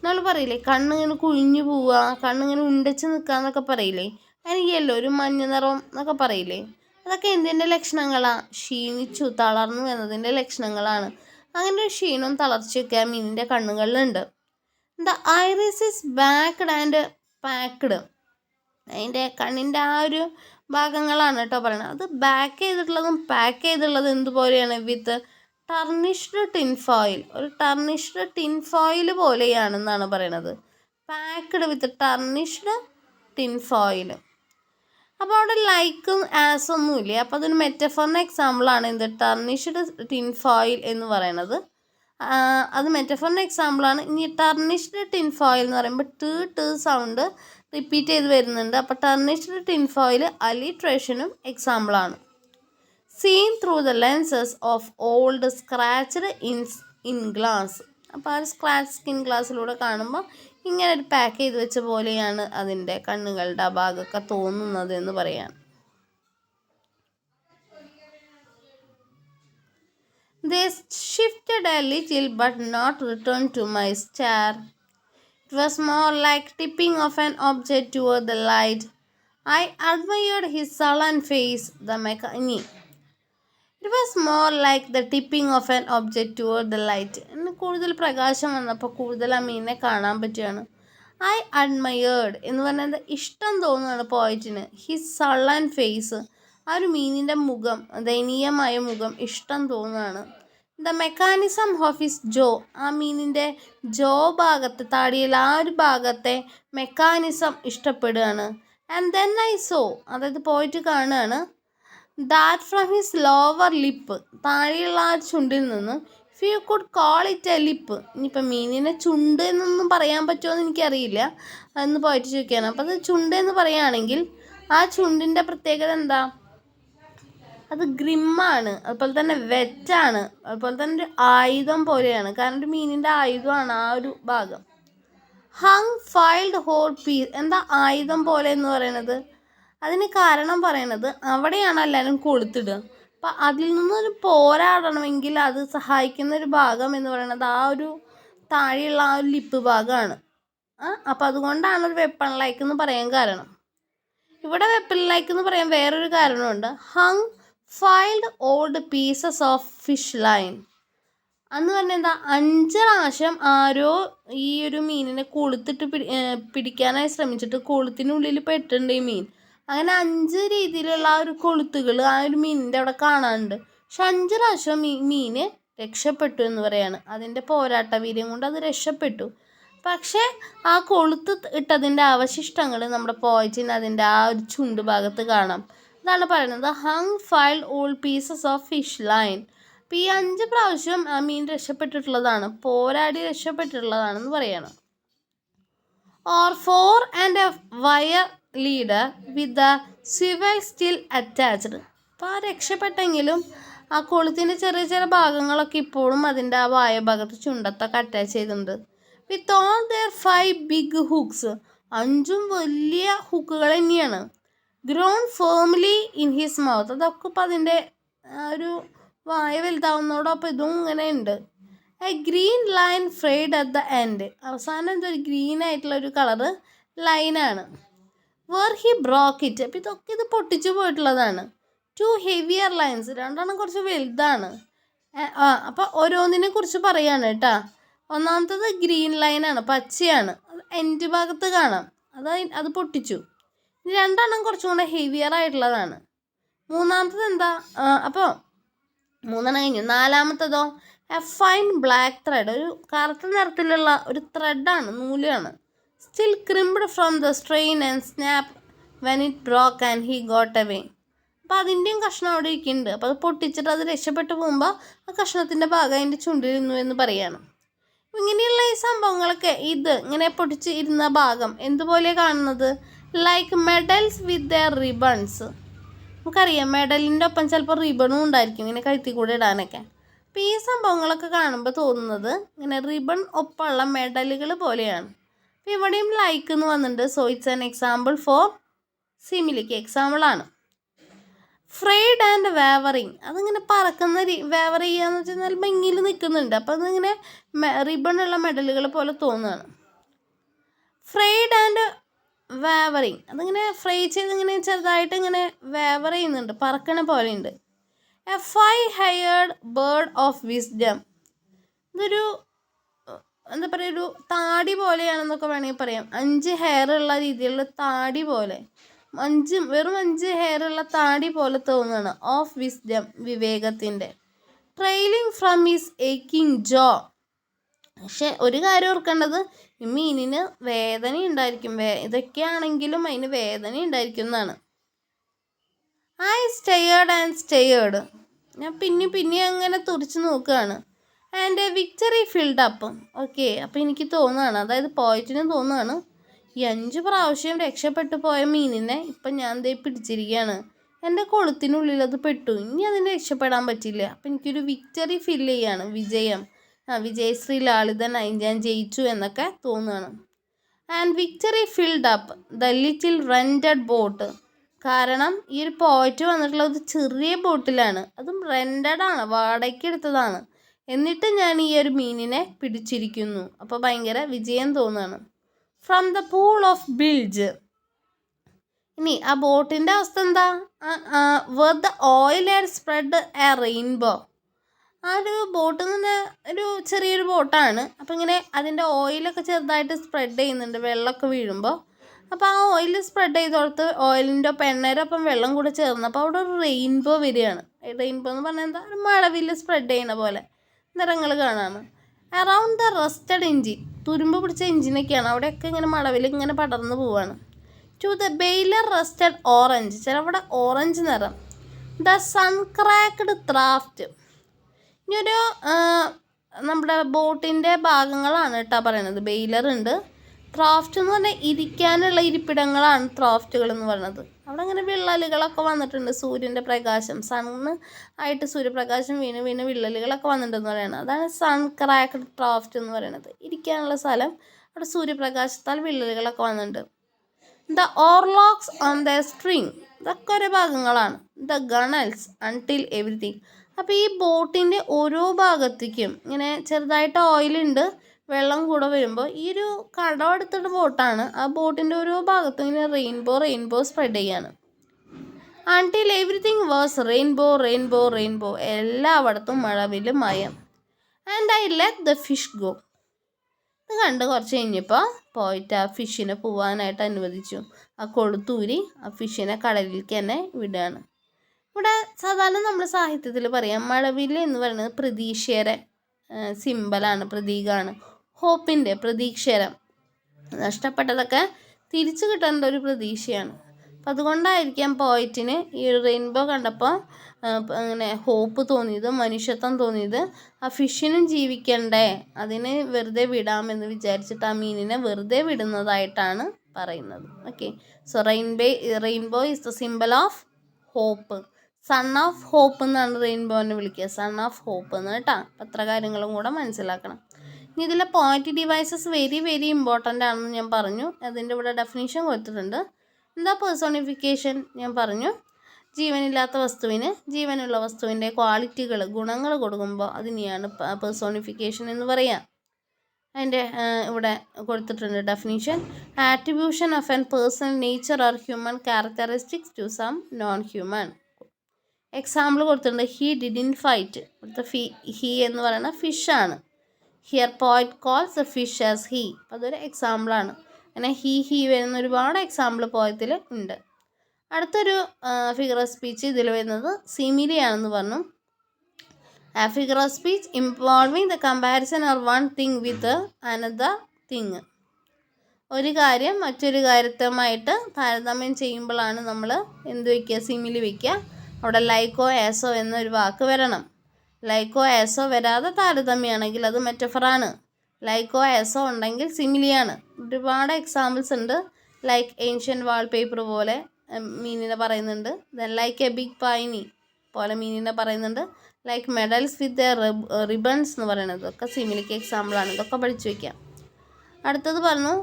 നമ്മൾ പറയില്ലേ, കണ്ണിങ്ങനെ കുഴിഞ്ഞു പോവുക, കണ്ണിങ്ങനെ ഉണ്ടച്ച് നിൽക്കുക എന്നൊക്കെ പറയില്ലേ, അതിന് യെല്ലോ ഒരു മഞ്ഞ നിറം എന്നൊക്കെ പറയില്ലേ. അതൊക്കെ എന്തിൻ്റെ ലക്ഷണങ്ങളാണ്, ക്ഷീണിച്ചു തളർന്നു എന്നതിൻ്റെ ലക്ഷണങ്ങളാണ്. അങ്ങനെ ഒരു ക്ഷീണവും തളർച്ചയൊക്കെ ആ മീനിൻ്റെ കണ്ണുകളിലുണ്ട്. The iris is backed and packed, അതിൻ്റെ കണ്ണിൻ്റെ ആ ഒരു ഭാഗങ്ങളാണ് കേട്ടോ പറയുന്നത്. അത് ബാക്ക് ചെയ്തിട്ടുള്ളതും പാക്ക് ചെയ്തിട്ടുള്ളതും എന്തുപോലെയാണ്, വിത്ത് ടർണിഷ്ഡ് ടിൻ ഫോയിൽ, ഒരു ടർണിഷ്ഡ് ടിൻ ഫോയിൽ പോലെയാണെന്നാണ് പറയണത്. Packed with tarnished tin foil. അപ്പോൾ അവിടെ ലൈക്കും ആസൊന്നും ഇല്ല. അപ്പോൾ അതൊരു മെറ്റഫറിൻ്റെ എക്സാമ്പിളാണ് എന്ത്, ടർണിഷ്ഡ് ടിൻ ഫോയിൽ എന്ന് പറയുന്നത്. അത് മെറ്റഫറിൻ്റെ എക്സാമ്പിളാണ്. ഇനി ടർണിഷ്ഡ് ടിൻ ഫോയിൽ എന്ന് പറയുമ്പോൾ ട് സൗണ്ട് റിപ്പീറ്റ് ചെയ്ത് വരുന്നുണ്ട്. അപ്പോൾ ടർണിഷ്ഡ് ടിൻ ഫോയിൽ അലിട്രേഷനും എക്സാമ്പിളാണ്. Seen through the lenses of old scratched in glass. അപ്പോൾ ആ ഒരു സ്ക്രാച്ച് സ്കിൻ ഗ്ലാസ്സിലൂടെ കാണുമ്പോൾ ഇങ്ങനെ ഒരു പാക്ക് ചെയ്ത് വെച്ച പോലെയാണ് അതിൻ്റെ കണ്ണുകളുടെ ആ ഭാഗമൊക്കെ തോന്നുന്നത് എന്ന് പറയാം. They shifted a little but not returned to my stare. It was more like tipping of an object toward the light. I admired his sullen face, the mechanic. It was more like the tipping of an object toward the light. ഇന്ന് കൂടുതൽ പ്രകാശം വന്നപ്പോൾ കൂടുതൽ ആ മീനിനെ കാണാൻ പറ്റുകയാണ്. I അഡ്മയേർഡ് എന്ന് പറഞ്ഞാൽ ഇഷ്ടം തോന്നുകയാണ് പോയിറ്റിന്. ഹിസ് സള്ളൻ ഫേസ്, ആ ഒരു മീനിൻ്റെ മുഖം, ദയനീയമായ മുഖം ഇഷ്ടം തോന്നുകയാണ്. The mechanism of his jaw, ആ മീനിൻ്റെ ജോ ഭാഗത്തെ താടിയിൽ ആ ഒരു ഭാഗത്തെ മെക്കാനിസം ഇഷ്ടപ്പെടുകയാണ്. ആൻഡ് ദെൻ ഐ സോ, അതായത് പോയിട്ട് കാണുകയാണ്, that from his lower lip, താഴെയുള്ള ആ ചുണ്ടിൽ നിന്ന്, if you could call it a lip, ഇനിയിപ്പോൾ മീനിനെ ചുണ്ട് എന്നൊന്നും പറയാൻ പറ്റുമോ എന്ന് എനിക്കറിയില്ല, അതെന്ന് പോയിട്ട് ചോദിക്കുകയാണ്. അപ്പോൾ അത് ചുണ്ട് എന്ന് പറയുകയാണെങ്കിൽ ആ ചുണ്ടിൻ്റെ പ്രത്യേകത എന്താ, അത് ഗ്രിമ്മാണ്, അതുപോലെ തന്നെ വെറ്റാണ്, അതുപോലെ തന്നെ ഒരു ആയുധം പോലെയാണ്. കാരണം ഒരു മീനിൻ്റെ ആയുധമാണ് ആ ഒരു ഭാഗം. ഹങ് ഫൈൽഡ് ഹോൾ പീസ്, എന്താ ആയുധം പോലെ എന്ന് പറയുന്നത്, അതിന് കാരണം പറയണത് അവിടെയാണ് എല്ലാവരും കൊളുത്തിടുക. അപ്പം അതിൽ നിന്നൊരു പോരാടണമെങ്കിൽ അത് സഹായിക്കുന്ന ഒരു ഭാഗം എന്ന് പറയുന്നത് ആ ഒരു താഴെയുള്ള ആ ഒരു ലിപ്പ് ഭാഗമാണ്. അപ്പം അതുകൊണ്ടാണ് ഒരു വെപ്പൺ ലൈക്ക് എന്ന് പറയാൻ കാരണം. ഇവിടെ വെപ്പൺ ലൈക്ക് എന്ന് പറയാൻ വേറൊരു കാരണമുണ്ട്. Hung filed old pieces of fish line അന്ന് പറഞ്ഞാൽ എന്താ, 5 പ്രാവശ്യം ആരോ ഈ ഒരു മീനിനെ കൊളുത്തിട്ട് പിടിക്കാനായി ശ്രമിച്ചിട്ട് കൊളുത്തിനുള്ളിൽ പെട്ടിട്ടുണ്ട് ഈ മീൻ. അങ്ങനെ 5 രീതിയിലുള്ള ആ ഒരു കൊളുത്തുകൾ ആ ഒരു മീനിൻ്റെ അവിടെ കാണാനുണ്ട്. പക്ഷെ 5 പ്രാവശ്യം മീൻ രക്ഷപ്പെട്ടു എന്ന് പറയാണ്. അതിൻ്റെ പോരാട്ട വീര്യം കൊണ്ട് അത് രക്ഷപ്പെട്ടു. പക്ഷേ ആ കൊളുത്ത് ഇട്ടതിൻ്റെ അവശിഷ്ടങ്ങൾ നമ്മുടെ പോയിറ്റിന് അതിൻ്റെ ആ ഒരു ചുണ്ട് ഭാഗത്ത് കാണാം. അതാണ് പറയുന്നത് hung filed all pieces of fish line. അപ്പോൾ ഈ 5 പ്രാവശ്യം ആ മീൻ രക്ഷപ്പെട്ടിട്ടുള്ളതാണ്, പോരാടി രക്ഷപ്പെട്ടിട്ടുള്ളതാണെന്ന് പറയണം. Or 4 and a wire leader with the swivel still attached. അപ്പോൾ ആ രക്ഷപ്പെട്ടെങ്കിലും ആ കൊളുത്തിൻ്റെ ചെറിയ ചെറിയ ഭാഗങ്ങളൊക്കെ ഇപ്പോഴും അതിൻ്റെ ആ വായ ഭാഗത്ത് ചുണ്ടത്തൊക്കെ അറ്റാച്ച് ചെയ്തിട്ടുണ്ട്. With all their 5 big hooks, 5 വലിയ ഹുക്കുകൾ തന്നെയാണ്. Grown firmly in his mouth, അതൊക്കെ ഇപ്പം അതിൻ്റെ ഒരു വായ വലുതാവുന്നതോടൊപ്പം ഇതും ഇങ്ങനെ ഉണ്ട്. A green line frayed at the end, അവസാനം എന്തൊരു ഗ്രീൻ ആയിട്ടുള്ള ഒരു കളറ് ലൈനാണ്. വേർ ഹി ബ്രോക്ക് ഇറ്റ്, അപ്പം ഇതൊക്കെ ഇത് പൊട്ടിച്ചു പോയിട്ടുള്ളതാണ്. 2 ഹെവിയർ ലൈൻസ്, രണ്ടെണ്ണം കുറച്ച് വലുതാണ്. അപ്പോൾ ഓരോന്നിനെ കുറിച്ച് പറയാണ് കേട്ടോ. ഒന്നാമത്തത് ഗ്രീൻ ലൈനാണ്, പച്ചയാണ്, അത് എൻഡ് ഭാഗത്ത് കാണാം, അത് പൊട്ടിച്ചു. രണ്ടെണ്ണം കുറച്ചും കൂടെ ഹെവിയർ ആയിട്ടുള്ളതാണ്. മൂന്നാമത്തത് എന്താ, അപ്പോൾ 3 കഴിഞ്ഞു. നാലാമത്തതോ എ ഫൈൻ ബ്ലാക്ക് ത്രെഡ്, ഒരു കറുത്ത നിറത്തിലുള്ള ഒരു ത്രെഡാണ്, നൂലാണ്. Still crimped from the strain and snap when it broke and he got away. അപ്പോൾ അതിൻ്റെയും കഷ്ണം അവിടെ ഇരിക്കുന്നുണ്ട്. അപ്പോൾ അത് പൊട്ടിച്ചിട്ട് അത് രക്ഷപ്പെട്ടു പോകുമ്പോൾ ആ കഷ്ണത്തിൻ്റെ ഭാഗം അതിൻ്റെ ചുണ്ടിലിരുന്നു എന്ന് പറയാണ്. ഇങ്ങനെയുള്ള ഈ സംഭവങ്ങളൊക്കെ ഇത് ഇങ്ങനെ പൊട്ടിച്ച് ഇരുന്ന ഭാഗം എന്തുപോലെ കാണുന്നത്, like medals with their ribbons. നമുക്കറിയാം മെഡലിൻ്റെ ഒപ്പം ചിലപ്പോൾ റിബണും ഉണ്ടായിരിക്കും ഇങ്ങനെ കഴുത്തിൽ കൂടെ ഇടാനൊക്കെ. അപ്പോൾ ഈ സംഭവങ്ങളൊക്കെ കാണുമ്പോൾ തോന്നുന്നത് ഇങ്ങനെ റിബൺ ഒപ്പമുള്ള മെഡലുകൾ പോലെയാണ്. അപ്പോൾ ഇവിടെയും ലൈക്ക് എന്ന് വന്നിട്ടുണ്ട്. So it's an example for സിമിലിക്ക് എക്സാമ്പിളാണ്. ഫ്രെയ്ഡ് ആൻഡ് വേവറിങ്, അതിങ്ങനെ പറക്കുന്ന വേവർ ചെയ്യാന്ന് വെച്ചാൽ നല്ല ഭംഗിയിൽ നിൽക്കുന്നുണ്ട്. അപ്പോൾ അതിങ്ങനെ റിബണുള്ള മെഡലുകൾ പോലെ തോന്നുകയാണ്. ഫ്രെയ്ഡ് ആൻഡ് വേവറിങ്, അതിങ്ങനെ ഫ്രൈ ചെയ്തിങ്ങനെ ചെറുതായിട്ട് ഇങ്ങനെ വേവർ ചെയ്യുന്നുണ്ട്, പറക്കണ പോലെയുണ്ട്. A 5 haired bird of wisdom, ഇതൊരു എന്താ പറയുക, ഒരു താടി പോലെയാണെന്നൊക്കെ വേണമെങ്കിൽ പറയാം. 5 ഹെയർ ഉള്ള രീതിയിലുള്ള താടി പോലെ, വെറും 5 ഹെയർ ഉള്ള താടി പോലെ തോന്നുകയാണ്. ഓഫ് വിസ്ഡം, വിവേകത്തിൻ്റെ. Trailing from his aching jaw, പക്ഷെ ഒരു കാര്യം ഓർക്കേണ്ടത്, ഈ മീനിന് വേദന ഉണ്ടായിരിക്കും. ഇതൊക്കെയാണെങ്കിലും അതിന് വേദന ഉണ്ടായിരിക്കും എന്നാണ്. ഐ സ്റ്റെയേർഡ് ആൻഡ് സ്റ്റെയേർഡ്, ഞാൻ പിന്നെ അങ്ങനെ തുറിച്ച് നോക്കുകയാണ്. And victory filled up, okay. അപ്പോൾ എനിക്ക് തോന്നുകയാണ്, അതായത് പോയിട്ടിന് തോന്നുകയാണ്, ഈ 5 പ്രാവശ്യം രക്ഷപ്പെട്ടു പോയ മീനിനെ ഇപ്പം ഞാൻ ദേ പിടിച്ചിരിക്കുകയാണ്. എൻ്റെ കൊളുത്തിനുള്ളിൽ അത് പെട്ടു, ഇനി അതിന് രക്ഷപ്പെടാൻ പറ്റില്ല. അപ്പം എനിക്കൊരു വിക്ടറി ഫീൽ ചെയ്യാണ്, വിജയം, വിജയശ്രീ ലാളിതനായി ഞാൻ ജയിച്ചു എന്നൊക്കെ തോന്നുകയാണ്. And victory filled up the little rented boat, കാരണം ഈ ഒരു പോയിറ്റ് വന്നിട്ടുള്ള ഒരു ചെറിയ ബോട്ടിലാണ്, അതും റെൻറ്റഡാണ്, വാടകയ്ക്ക് എടുത്തതാണ്. എന്നിട്ട് ഞാൻ ഈ ഒരു മീനിനെ പിടിച്ചിരിക്കുന്നു. അപ്പോൾ ഭയങ്കര വിജയം തോന്നുകയാണ്. From the pool of bilge, ഇനി ആ ബോട്ടിൻ്റെ അവസ്ഥ എന്താ, where the oil and spread a rainbow, ആ ഒരു ബോട്ടിൽ നിന്ന് ഒരു ചെറിയൊരു ബോട്ടാണ്. അപ്പോൾ ഇങ്ങനെ അതിൻ്റെ ഓയിലൊക്കെ ചെറുതായിട്ട് സ്പ്രെഡ് ചെയ്യുന്നുണ്ട് വെള്ളമൊക്കെ വീഴുമ്പോൾ. അപ്പോൾ ആ ഓയിൽ സ്പ്രെഡ് ചെയ്തോടത്ത് ഓയിലിൻ്റെ ഒപ്പം എണ്ണേരൊപ്പം വെള്ളം കൂടെ ചേർന്നപ്പോൾ അവിടെ ഒരു റെയിൻബോ വരികയാണ്. റെയിൻബോ എന്ന് പറഞ്ഞാൽ എന്താ, ഒരു മഴവില്ല് സ്പ്രെഡ് ചെയ്യണ പോലെ നിറങ്ങൾ കാണാണ്. അറൗണ്ട് ദ റസ്റ്റഡ് എഞ്ചിൻ, തുരുമ്പ് പിടിച്ച എഞ്ചിനൊക്കെയാണ്, അവിടെയൊക്കെ ഇങ്ങനെ മഴവിൽ ഇങ്ങനെ പടർന്നു പോവാണ്. To the bailer rusted orange, ചിലവിടെ ഓറഞ്ച് നിറം. ദ സൺ ക്രാക്ക്ഡ് ക്രാഫ്റ്റ്, ഇനിയൊരു നമ്മുടെ ബോട്ടിൻ്റെ ഭാഗങ്ങളാണ് കേട്ടോ പറയണത്. ബെയിലർ ഉണ്ട്, ക്രാഫ്റ്റ് എന്ന് പറഞ്ഞാൽ ഇരിക്കാനുള്ള ഇരിപ്പിടങ്ങളാണ് ക്രാഫ്റ്റുകൾ എന്ന് പറയുന്നത്. അവിടെ അങ്ങനെ വിള്ളലുകളൊക്കെ വന്നിട്ടുണ്ട്, സൂര്യൻ്റെ പ്രകാശം, സണ്ണ് ആയിട്ട് സൂര്യപ്രകാശം വീണ് വിള്ളലുകളൊക്കെ വന്നിട്ടുണ്ടെന്ന് പറയുന്നത്. അതാണ് സൺ ക്രാക്ക്ഡ് ക്രാഫ്റ്റ് എന്ന് പറയുന്നത്. ഇരിക്കാനുള്ള സ്ഥലം, അവിടെ സൂര്യപ്രകാശത്താൽ വിള്ളലുകളൊക്കെ വന്നിട്ടുണ്ട്. ദ ഓർലോക്സ് ഓൺ ദ സ്ട്രിങ്, ഇതൊക്കെ ഓരോ ഭാഗങ്ങളാണ്. ദ ഗണൽസ് അൺടിൽ എവറിത്തിങ്, അപ്പോൾ ഈ ബോട്ടിൻ്റെ ഓരോ ഭാഗത്തേക്കും ഇങ്ങനെ ചെറുതായിട്ട് ഓയിലുണ്ട്, വെള്ളം കൂടെ വരുമ്പോൾ ഈ ഒരു കടം എടുത്തിട്ട് ബോട്ടാണ്. ആ ബോട്ടിൻ്റെ ഓരോ ഭാഗത്തും ഇങ്ങനെ റെയിൻബോ സ്പ്രെഡ് ചെയ്യാണ്. അൺടിൽ എവറിത്തിങ് വാസ് റെയിൻബോ, എല്ലായിടത്തും മഴവില് മയം. And I let the fish go, ഇത് കണ്ട് കുറച്ച് കഴിഞ്ഞപ്പോൾ പോയിട്ട് ആ ഫിഷിനെ പോവാനായിട്ട് അനുവദിച്ചു. ആ കൊളുത്തൂരി ആ ഫിഷിനെ കടലിലേക്ക് തന്നെ വിടുകയാണ്. ഇവിടെ സാധാരണ നമ്മൾ സാഹിത്യത്തിൽ പറയാം, മഴവില്ല് എന്ന് പറയുന്നത് പ്രതീക്ഷയുടെ സിമ്പലാണ്, പ്രതീകമാണ്. ഹോപ്പിൻ്റെ, പ്രതീക്ഷയുടെ, നഷ്ടപ്പെട്ടതൊക്കെ തിരിച്ചു കിട്ടേണ്ട ഒരു പ്രതീക്ഷയാണ്. അപ്പം അതുകൊണ്ടായിരിക്കാം പോയിറ്റിന് ഈ ഒരു റെയിൻബോ കണ്ടപ്പോൾ അങ്ങനെ ഹോപ്പ് തോന്നിയത്, മനുഷ്യത്വം തോന്നിയത്. ആ ഫിഷിനും ജീവിക്കണ്ടേ, അതിന് വെറുതെ വിടാമെന്ന് വിചാരിച്ചിട്ട് ആ മീനിനെ വെറുതെ വിടുന്നതായിട്ടാണ് പറയുന്നത്. Okay, so rainbow is the symbol of hope. Sun of hope എന്നാണ് റെയിൻബോനെ വിളിക്കുക, സൺ ഓഫ് ഹോപ്പ് എന്ന് കേട്ടോ. അത്ര കാര്യങ്ങളും കൂടെ മനസ്സിലാക്കണം. ഇനി ഇതിലെ point devices very very important ആണെന്ന് ഞാൻ പറഞ്ഞു. അതിൻ്റെ ഇവിടെ ഡെഫിനേഷൻ കൊടുത്തിട്ടുണ്ട്. എന്താ പേഴ്സോണിഫിക്കേഷൻ? ഞാൻ പറഞ്ഞു, ജീവനില്ലാത്ത വസ്തുവിന് ജീവനുള്ള വസ്തുവിൻ്റെ ക്വാളിറ്റികൾ, ഗുണങ്ങൾ കൊടുക്കുമ്പോൾ അതിനെയാണ് പേഴ്സോണിഫിക്കേഷൻ എന്ന് പറയുക. അതിൻ്റെ ഇവിടെ കൊടുത്തിട്ടുണ്ട് definition. Attribution of an personal nature or human characteristics to some non human. Example കൊടുത്തിട്ടുണ്ട്. He didn't fight. ഇവിടുത്തെ ഹീ എന്ന് പറയുന്ന ഫിഷാണ്. Here poet calls the fish as he. അതൊരു എക്സാമ്പിളാണ്. അങ്ങനെ ഹീ വരുന്ന ഒരുപാട് എക്സാമ്പിൾ പോയത്തിൽ ഉണ്ട്. അടുത്തൊരു ഫിഗർ ഓഫ് സ്പീച്ച് ഇതിൽ വരുന്നത് സിമിലി ആണെന്ന് പറഞ്ഞു. A figure of speech involving the comparison of one thing with another thing. ഒരു കാര്യം മറ്റൊരു കാര്യത്തുമായിട്ട് താരതമ്യം ചെയ്യുമ്പോഴാണ് നമ്മൾ എന്ത് വയ്ക്കുക? സിമിലി വയ്ക്കുക. അവിടെ ലൈക്കോ ആസോ എന്നൊരു വാക്ക് വരണം. ലൈക്കോ ആസോ വരാതെ താരതമ്യമാണെങ്കിൽ അത് മെറ്റഫറാണ്. ലൈക്കോ ആസോ ഉണ്ടെങ്കിൽ സിമിലിയാണ്. ഒരുപാട് എക്സാമ്പിൾസ് ഉണ്ട്. ലൈക്ക് ഏൻഷ്യൻ വാൾപേപ്പർ പോലെ മീനിനെ പറയുന്നുണ്ട്. ദെൻ ലൈക്ക് എ ബിഗ് പൈനി പോലെ മീനിനെ പറയുന്നുണ്ട്. ലൈക്ക് മെഡൽസ് വിത്ത് റിബൺസ് എന്ന് പറയുന്നത് ഒക്കെ സിമിലിക്ക് എക്സാമ്പിളാണ്. ഇതൊക്കെ പഠിച്ചു വയ്ക്കാം. അടുത്തത് പറഞ്ഞു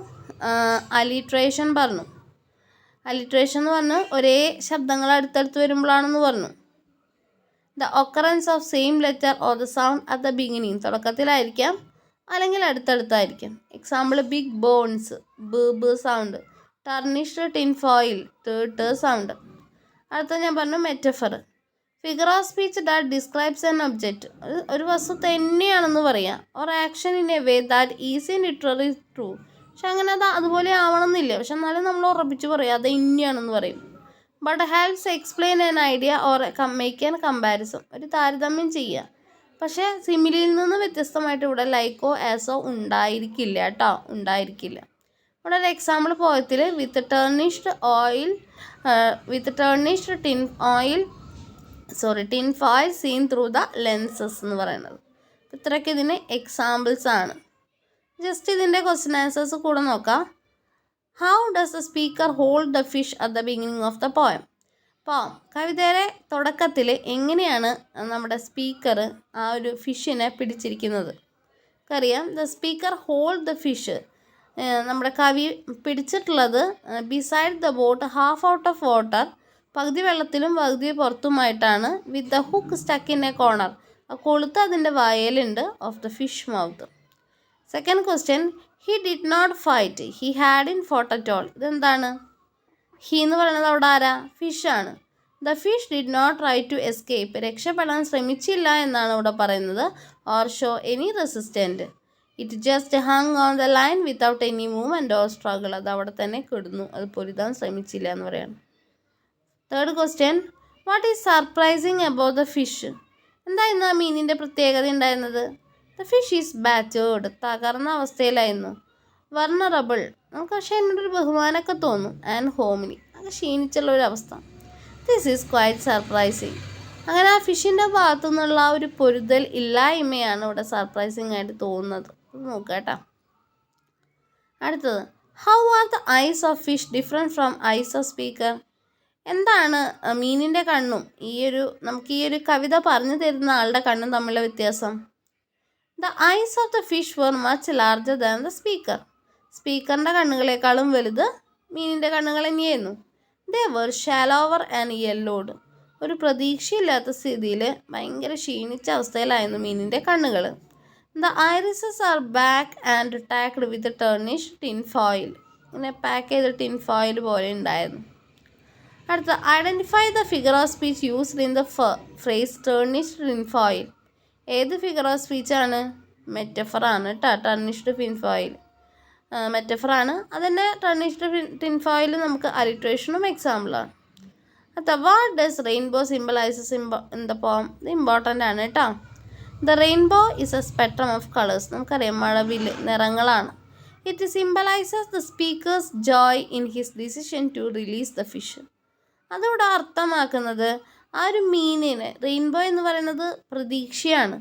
അലിട്രേഷൻ പറഞ്ഞു. അലിട്രേഷൻ എന്ന് പറഞ്ഞാൽ ഒരേ ശബ്ദങ്ങൾ അടുത്തടുത്ത് വരുമ്പോഴാണെന്ന് പറഞ്ഞു. The occurrence of same letter or the sound at the beginning. തുടക്കത്തിലായിരിക്കാം അല്ലെങ്കിൽ അടുത്തടുത്തായിരിക്കാം. എക്സാമ്പിൾ ബിഗ് ബോൺസ്, ബ് സൗണ്ട്. ടർണിഷ്ഡ് ടിൻ ഫോയിൽ, ട് സൗണ്ട്. അടുത്ത ഞാൻ പറഞ്ഞു metaphor. Figure of speech that describes an object. ഒരു വസ്തു തന്നെയാണെന്ന് പറയാം. Or action in a way that isn't literally true. പക്ഷെ അങ്ങനെ അതുപോലെ ആവണമെന്നില്ല. പക്ഷെ എന്നാലും നമ്മൾ ഉറപ്പിച്ച് പറയാം അത് ഇന്നയാണെന്ന് പറയും. But helps explain an idea or make an comparison. ഒരു താരതമ്യം ചെയ്യുക. പക്ഷേ സിമിലിയിൽ നിന്ന് വ്യത്യസ്തമായിട്ട് ഇവിടെ ലൈക്കോ ആസോ ഉണ്ടായിരിക്കില്ല കേട്ടോ, ഉണ്ടായിരിക്കില്ല. ഇവിടെ ഒരു എക്സാമ്പിൾ പോയത്തിൽ with tarnished tin foil seen through the lenses എന്ന് പറയുന്നത്. ഇത്രയൊക്കെ ഇതിന് എക്സാമ്പിൾസ് ആണ്. ജസ്റ്റ് ഇതിൻ്റെ ക്വസ്റ്റ്യൻ ആൻസേഴ്സ് കൂടെ നോക്കാം. How does the speaker hold the fish at the beginning of the poem. കവിതയുടെ തുടക്കത്തിൽ എങ്ങനെയാണ് നമ്മുടെ സ്പീക്കർ ആ ഒരു ഫിഷിനെ പിടിച്ചിരിക്കുന്നത്? അറിയാം, the speaker hold the fish. നമ്മുടെ കവി പിടിച്ചിട്ടുള്ളത് beside the boat half out of water, പകുതി വെള്ളത്തിലും പകുതി പുറത്തുമായിട്ടാണ്. With the hook stuck in a corner, ആ കൊളുത്ത് അതിൻ്റെ വായലുണ്ട്. Of the fish mouth. Second question, he did not fight, he hadn't fought at all. ഇതെന്താണ്? ഹി എന്ന് പറയുന്നത് അവിടെ ആരാ? ഫിഷാണ്. The fish did not try to escape, രക്ഷപ്പെടാൻ ശ്രമിച്ചില്ല എന്നാണ് ഇവിടെ പറയുന്നത്. Or show any resistant, it just hung on the line without any movement or struggle. അത് അവിടെ തന്നെ കിടന്നു, അത് പൊരുതാൻ ശ്രമിച്ചില്ല എന്ന് പറയാണ്. Third question, what is surprising about the fish. എന്തായിരുന്നു ആ മീനിൻ്റെ പ്രത്യേകത ഉണ്ടായിരുന്നത്? ദ ഫിഷ് ഈസ് ബാറ്റേർഡ്, തകർന്ന അവസ്ഥയിലായിരുന്നു. വർണറബിൾ, നമുക്ക് പക്ഷേ എന്നോടൊരു ബഹുമാനമൊക്കെ തോന്നും. ആൻഡ് ഹോമിനി, അത് ക്ഷീണിച്ചുള്ള ഒരു അവസ്ഥ. This is quite surprising. അങ്ങനെ ആ ഫിഷിൻ്റെ ഭാഗത്തു നിന്നുള്ള ആ ഒരു പൊരുതൽ ഇല്ലായ്മയാണ് ഇവിടെ സർപ്രൈസിങ് ആയിട്ട് തോന്നുന്നത്. നോക്കുക കേട്ടോ. അടുത്തത്, how are the eyes of fish different from ice of speaker. എന്താണ് മീനിൻ്റെ കണ്ണും നമുക്ക് ഈ ഒരു കവിത പറഞ്ഞു തരുന്ന ആളുടെ കണ്ണും തമ്മിലുള്ള വ്യത്യാസം? The eyes of the fish were much larger than the speaker. സ്പീക്കറിൻ്റെ കണ്ണുകളെക്കാളും വലുത് മീനിൻ്റെ കണ്ണുകൾ തന്നെയായിരുന്നു. They were shallower and yellowed. ഒരു പ്രതീക്ഷയില്ലാത്ത സ്ഥിതിയിൽ ഭയങ്കര ക്ഷീണിച്ച അവസ്ഥയിലായിരുന്നു മീനിൻ്റെ കണ്ണുകൾ. The irises are back and packed with tarnish tin foil. ഇങ്ങനെ പാക്ക് ചെയ്ത ടിൻ ഫോയിൽ പോലെ ഉണ്ടായിരുന്നു. അടുത്ത, identify the figure of speech used in the phrase tarnished tin foil. ഏത് ഫിഗർ ഓഫ് സ്പീച്ചാണ്? മെറ്റഫറാണ് കേട്ടോ. ടർണിഷ്ഡ് ടിൻ ഫോയിൽ മെറ്റഫറാണ്. അതന്നെ ടർണിഷ്ഡ് ടിൻ ഫോയിൽ നമുക്ക് അലിട്രേഷനും എക്സാമ്പിളാണ്. അടുത്ത, what does rainbow symbolises in the poem. ഇത് ഇമ്പോർട്ടൻ്റ് ആണ് കേട്ടോ. The rainbow is a spectrum of colours. നമുക്കറിയാം മഴവില് നിറങ്ങളാണ്. It symbolises the speaker's joy in his decision to release the fish. അതിവിടെ അർത്ഥമാക്കുന്നത് ആ ഒരു മീനിനെ, റെയിൻബോ എന്ന് പറയുന്നത് പ്രതീക്ഷയാണ്.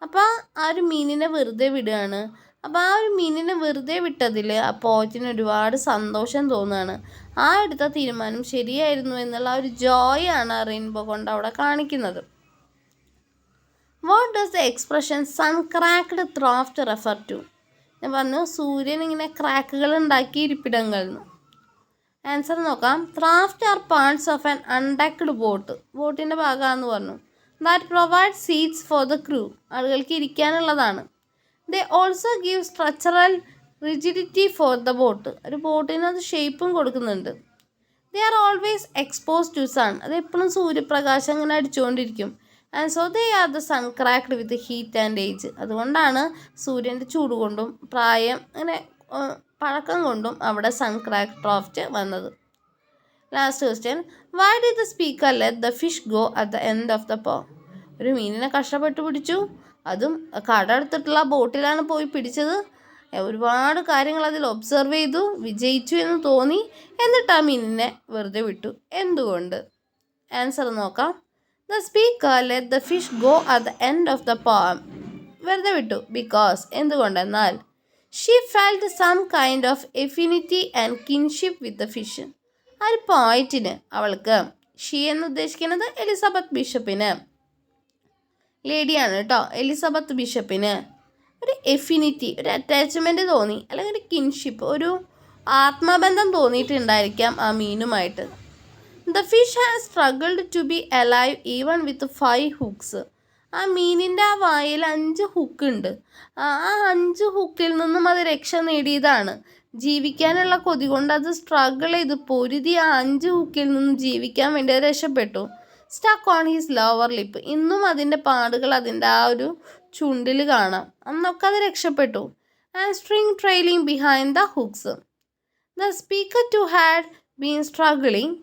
അപ്പോൾ ആ ഒരു മീനിനെ വെറുതെ വിടുകയാണ്. അപ്പോൾ ആ ഒരു മീനിനെ വെറുതെ വിട്ടതിൽ ആ പോയറ്റിന് ഒരുപാട് സന്തോഷം തോന്നുകയാണ്. ആ എടുത്ത തീരുമാനം ശരിയായിരുന്നു എന്നുള്ള ഒരു ജോയാണ് ആ റെയിൻബോ കൊണ്ട് അവിടെ കാണിക്കുന്നത്. What does the expression sun cracked thwarts refer to? ഞാൻ പറഞ്ഞു സൂര്യൻ ഇങ്ങനെ ക്രാക്കുകൾ ഉണ്ടാക്കി ഇരിപ്പിടങ്ങൾ. ആൻസർ നോക്കാം. Thwarts are parts of an undecked boat. ബോട്ടിൻ്റെ ഭാഗമാണെന്ന് പറഞ്ഞു. That provide seats for the crew. ആളുകൾക്ക് ഇരിക്കാനുള്ളതാണ്. They also give structural rigidity for the boat. ഒരു ബോട്ടിന് അത് ഷേപ്പും കൊടുക്കുന്നുണ്ട്. They are always expose to sun. അത് എപ്പോഴും സൂര്യപ്രകാശം ഇങ്ങനെ അടിച്ചുകൊണ്ടിരിക്കും. And so they are the sun cracked with heat and age. അതുകൊണ്ടാണ് സൂര്യൻ്റെ ചൂട് കൊണ്ടും പ്രായം അങ്ങനെ പഴക്കം കൊണ്ടും അവിടെ സൺ ക്രാക്ക് ഡ്രാഫ്റ്റ് വന്നത്. Last question. Why did the speaker let the fish go at the end of the പോ? ഒരു മീനിനെ കഷ്ടപ്പെട്ട് പിടിച്ചു, അതും കട എടുത്തിട്ടുള്ള ബോട്ടിലാണ് പോയി പിടിച്ചത്. ഒരുപാട് കാര്യങ്ങൾ അതിൽ ഒബ്സർവ് ചെയ്തു, വിജയിച്ചു എന്ന് തോന്നി. എന്നിട്ട് ആ മീനിനെ വെറുതെ വിട്ടു. എന്തുകൊണ്ട്? ആൻസർ നോക്കാം. The speaker let the fish go at the end of the poem. വെറുതെ വിട്ടു ബിക്കോസ്. എന്തുകൊണ്ടെന്നാൽ she felt some kind of affinity and kinship with the fish. ആ ഒരു പോയിറ്റിന്, അവൾക്ക്, ഷീ എന്ന് ഉദ്ദേശിക്കുന്നത് എലിസബത്ത് ബിഷപ്പിന്, ലേഡിയാണ് കേട്ടോ, എലിസബത്ത് ബിഷപ്പിന് ഒരു എഫിനിറ്റി, ഒരു അറ്റാച്ച്മെൻറ്റ് തോന്നി, അല്ലെങ്കിൽ ഒരു കിൻഷിപ്പ്, ഒരു ആത്മബന്ധം തോന്നിയിട്ടുണ്ടായിരിക്കാം ആ മീനുമായിട്ട്. The fish has struggled to be alive even with 5 hooks. ആ മീനിൻ്റെ ആ വായിൽ 5 ഹുക്കുണ്ട്. ആ 5 ഹുക്കിൽ നിന്നും അത് രക്ഷ നേടിയതാണ്. ജീവിക്കാനുള്ള കൊതി കൊണ്ട് അത് സ്ട്രഗിൾ ചെയ്ത് പൊരുതി ആ 5 ഹുക്കിൽ നിന്നും ജീവിക്കാൻ വേണ്ടി അത് രക്ഷപ്പെട്ടു. Stuck on his lower lip. ഇന്നും അതിൻ്റെ പാടുകൾ അതിൻ്റെ ആ ഒരു ചുണ്ടിൽ കാണാം. അന്നൊക്കെ അത് രക്ഷപ്പെട്ടു. And string trailing behind the hooks. The speaker too had been struggling.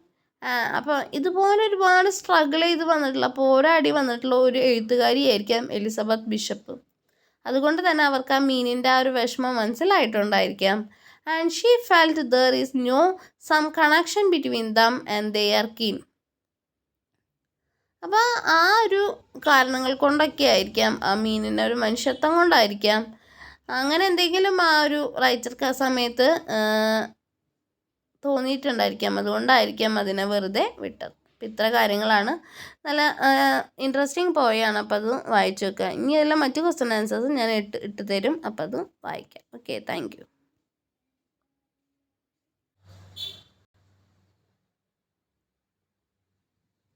അപ്പോൾ ഇതുപോലെ ഒരുപാട് സ്ട്രഗിൾ ചെയ്ത് വന്നിട്ടുള്ള, പോരാടി വന്നിട്ടുള്ള ഒരു എഴുത്തുകാരിയായിരിക്കാം എലിസബത്ത് ബിഷപ്പ്. അതുകൊണ്ട് തന്നെ അവർക്ക് ആ മീനിൻ്റെ ആ ഒരു വിഷമം മനസ്സിലായിട്ടുണ്ടായിരിക്കാം. And she felt there is no some connection between them and they are keen. അപ്പോൾ ആ ഒരു കാരണങ്ങൾ കൊണ്ടൊക്കെ ആയിരിക്കാം, ആ മീനിൻ്റെ ഒരു മനുഷ്യത്വം കൊണ്ടായിരിക്കാം, അങ്ങനെ എന്തെങ്കിലും ആ ഒരു റൈറ്റർക്ക് ആ സമയത്ത് തോന്നിയിട്ടുണ്ടായിരിക്കാം. അതുകൊണ്ടായിരിക്കാം അതിനെ വെറുതെ വിട്ടത്. അപ്പം ഇത്ര കാര്യങ്ങളാണ്. നല്ല ഇൻട്രസ്റ്റിംഗ് പോയാണ്. അപ്പോൾ അത് വായിച്ചു വെക്കുക. ഇനി എല്ലാം മറ്റു ക്വസ്റ്റ്യൻ ആൻസേഴ്സ് ഞാൻ ഇട്ട് തരും. അപ്പോൾ അത് വായിക്കാം. Okay, thank you.